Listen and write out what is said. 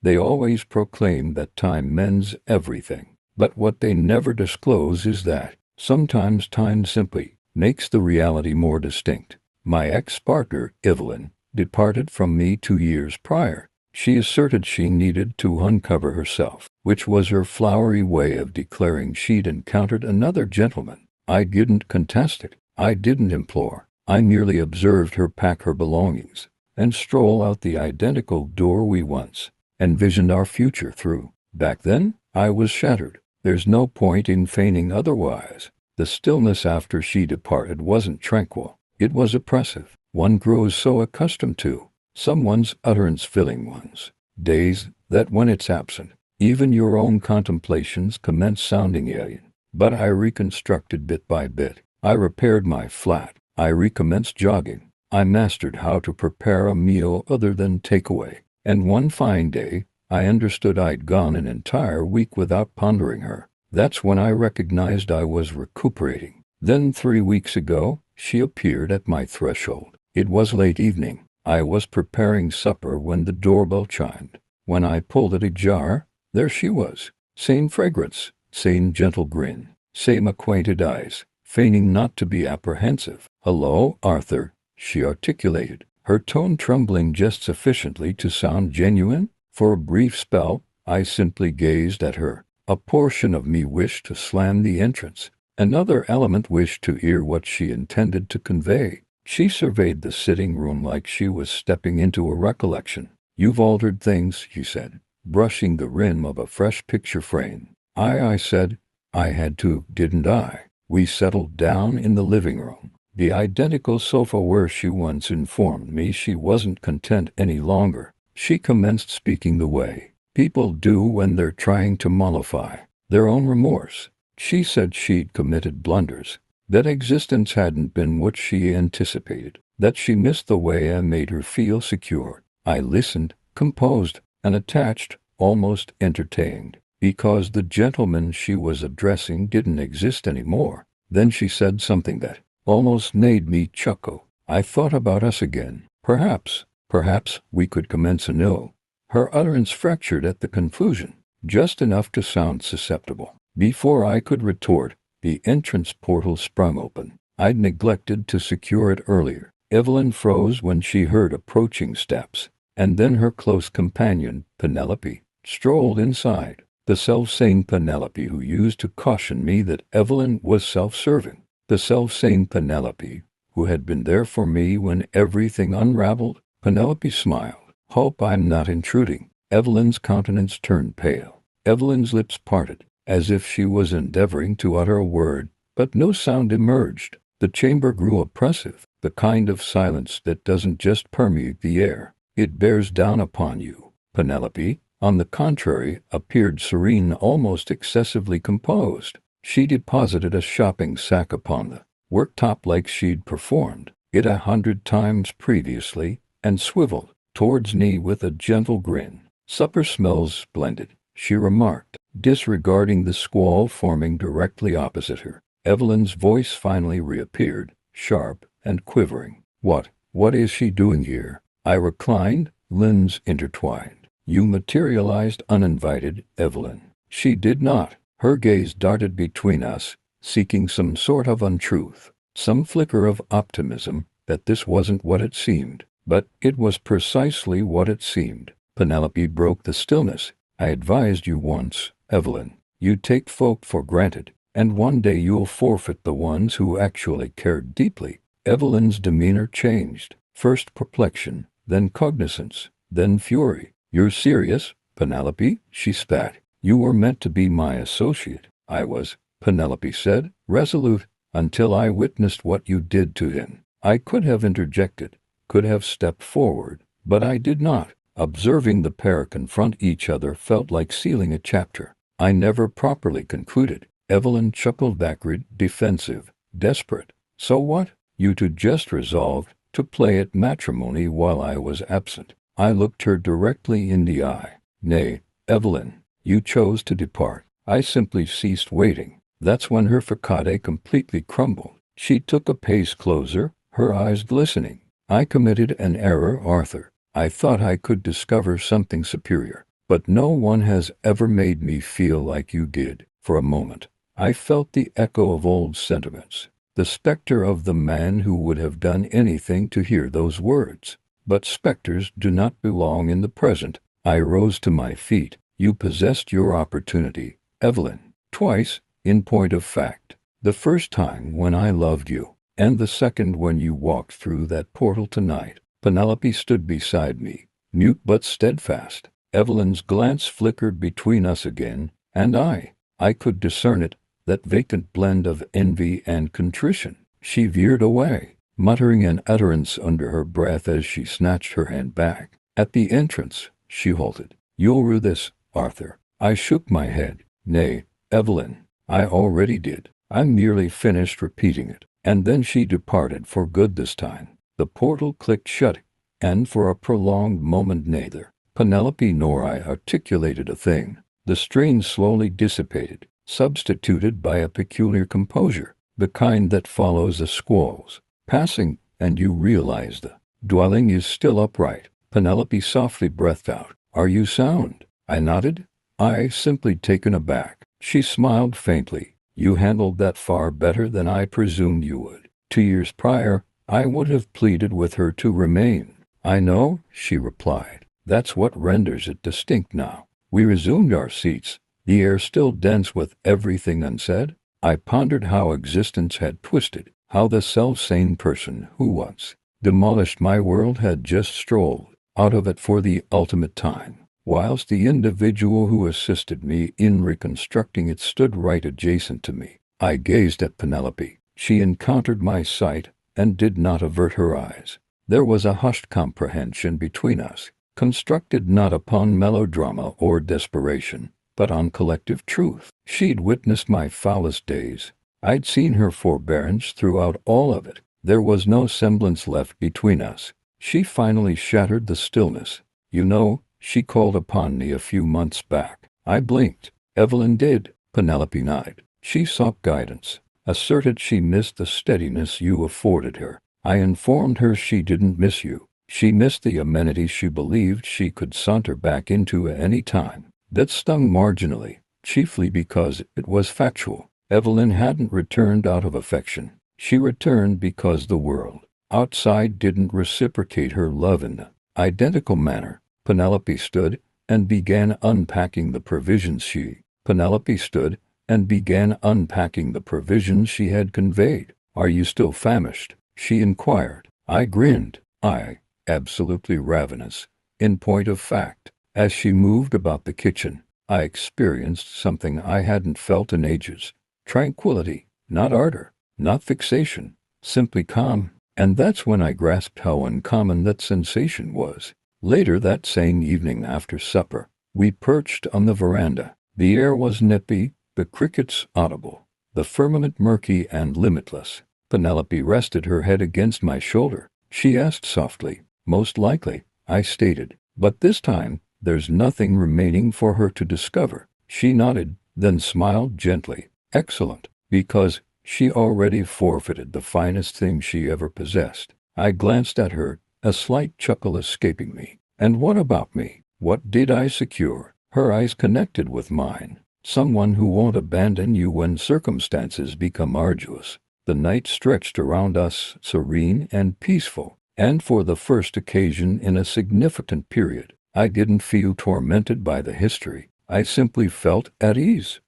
They always proclaim that time mends everything. But what they never disclose is that sometimes time simply makes the reality more distinct. My ex-partner, Evelyn, departed from me 2 years prior. She asserted she needed to uncover herself, which was her flowery way of declaring she'd encountered another gentleman. I didn't contest it. I didn't implore. I merely observed her pack her belongings and stroll out the identical door we once envisioned our future through. Back then, I was shattered. There's no point in feigning otherwise. The stillness after she departed wasn't tranquil. It was oppressive. One grows so accustomed to someone's utterance filling one's days that when it's absent, even your own contemplations commence sounding alien. But I reconstructed bit by bit. I repaired my flat. I recommenced jogging. I mastered how to prepare a meal other than takeaway. And one fine day, I understood I'd gone an entire week without pondering her. That's when I recognized I was recuperating. Then 3 weeks ago, she appeared at my threshold. It was late evening. I was preparing supper when the doorbell chimed. When I pulled it ajar, there she was. Same fragrance, same gentle grin, same acquainted eyes, feigning not to be apprehensive. "Hello, Arthur," she articulated, her tone trembling just sufficiently to sound genuine. For a brief spell, I simply gazed at her. A portion of me wished to slam the entrance. Another element wished to hear what she intended to convey. She surveyed the sitting room like she was stepping into a recollection. "You've altered things," she said, brushing the rim of a fresh picture frame. I said. "I had to, didn't I?" We settled down in the living room, the identical sofa where she once informed me she wasn't content any longer. She commenced speaking the way people do when they're trying to mollify their own remorse. She said she'd committed blunders, that existence hadn't been what she anticipated, that she missed the way I made her feel secure. I listened, composed and attached, almost entertained, because the gentleman she was addressing didn't exist anymore. Then she said something that almost made me chuckle. "I thought about us again. Perhaps we could commence anew." Her utterance fractured at the conclusion, just enough to sound susceptible. Before I could retort, the entrance portal sprung open. I'd neglected to secure it earlier. Evelyn froze when she heard approaching steps, and then her close companion, Penelope, strolled inside. The self-same Penelope who used to caution me that Evelyn was self-serving. The self-same Penelope who had been there for me when everything unraveled. Penelope smiled. "Hope I'm not intruding." Evelyn's countenance turned pale. Evelyn's lips parted, as if she was endeavoring to utter a word, but no sound emerged. The chamber grew oppressive, the kind of silence that doesn't just permeate the air, it bears down upon you. Penelope, on the contrary, appeared serene, almost excessively composed. She deposited a shopping sack upon the worktop like she'd performed it 100 times previously, and swiveled towards me with a gentle grin. "Supper smells splendid," she remarked, disregarding the squall forming directly opposite her. Evelyn's voice finally reappeared, sharp and quivering. What is she doing here?" I reclined, limbs intertwined. "You materialized uninvited, Evelyn." She did not. Her gaze darted between us, seeking some sort of untruth, some flicker of optimism that this wasn't what it seemed. But it was precisely what it seemed. Penelope broke the stillness. "I advised you once, Evelyn. You take folk for granted, and one day you'll forfeit the ones who actually cared deeply." Evelyn's demeanor changed. First perplexion, then cognizance, then fury. "You're serious, Penelope?" she spat. "You were meant to be my associate." "I was," Penelope said, resolute, "until I witnessed what you did to him." I could have interjected, could have stepped forward, but I did not. Observing the pair confront each other felt like sealing a chapter I never properly concluded. Evelyn chuckled backward, defensive, desperate. "So what? You two just resolved to play at matrimony while I was absent." I looked her directly in the eye. "Nay, Evelyn, you chose to depart. I simply ceased waiting." That's when her facade completely crumbled. She took a pace closer, her eyes glistening. "I committed an error, Arthur. I thought I could discover something superior, but no one has ever made me feel like you did. For a moment, I felt the echo of old sentiments, the specter of the man who would have done anything to hear those words. But specters do not belong in the present. I rose to my feet. You possessed your opportunity, Evelyn, twice, in point of fact. The first time when I loved you, and the second when you walked through that portal tonight. Penelope stood beside me, mute but steadfast. Evelyn's glance flickered between us again, and I could discern it, that vacant blend of envy and contrition. She veered away, muttering an utterance under her breath as she snatched her hand back. At the entrance, she halted. You'll rue this, Arthur. I shook my head. Nay, Evelyn, I already did. I merely finished repeating it. And then she departed for good this time. The portal clicked shut, and for a prolonged moment neither Penelope nor I articulated a thing. The strain slowly dissipated, substituted by a peculiar composure, the kind that follows a squall's passing, and you realize the dwelling is still upright. Penelope softly breathed out, Are you sound? I nodded. I simply taken aback. She smiled faintly. You handled that far better than I presumed you would. 2 years prior, I would have pleaded with her to remain. I know, she replied. That's what renders it distinct now. We resumed our seats, the air still dense with everything unsaid. I pondered how existence had twisted, how the self-sane person who once demolished my world had just strolled out of it for the ultimate time, whilst the individual who assisted me in reconstructing it stood right adjacent to me. I gazed at Penelope. She encountered my sight and did not avert her eyes. There was a hushed comprehension between us, constructed not upon melodrama or desperation, but on collective truth. She'd witnessed my foulest days. I'd seen her forbearance throughout all of it. There was no semblance left between us. She finally shattered the stillness. You know, she called upon me a few months back. I blinked. Evelyn did. Penelope nodded. She sought guidance, asserted she missed the steadiness you afforded her. I informed her she didn't miss you. She missed the amenities she believed she could saunter back into at any time. That stung marginally, chiefly because it was factual. Evelyn hadn't returned out of affection. She returned because the world outside didn't reciprocate her love in the identical manner. Penelope stood and began unpacking the provisions she had conveyed. Are you still famished? She inquired. I grinned. Absolutely ravenous. In point of fact, as she moved about the kitchen, I experienced something I hadn't felt in ages. Tranquility, not ardor, not fixation, simply calm. And that's when I grasped how uncommon that sensation was. Later that same evening after supper, we perched on the veranda. The air was nippy, the crickets audible, the firmament murky and limitless. Penelope rested her head against my shoulder. She asked softly, Most likely, I stated, but this time, there's nothing remaining for her to discover. She nodded, then smiled gently. Excellent, because she already forfeited the finest thing she ever possessed. I glanced at her, a slight chuckle escaping me. And what about me? What did I secure? Her eyes connected with mine. Someone who won't abandon you when circumstances become arduous. The night stretched around us, serene and peaceful, and for the first occasion in a significant period, I didn't feel tormented by the history. I simply felt at ease.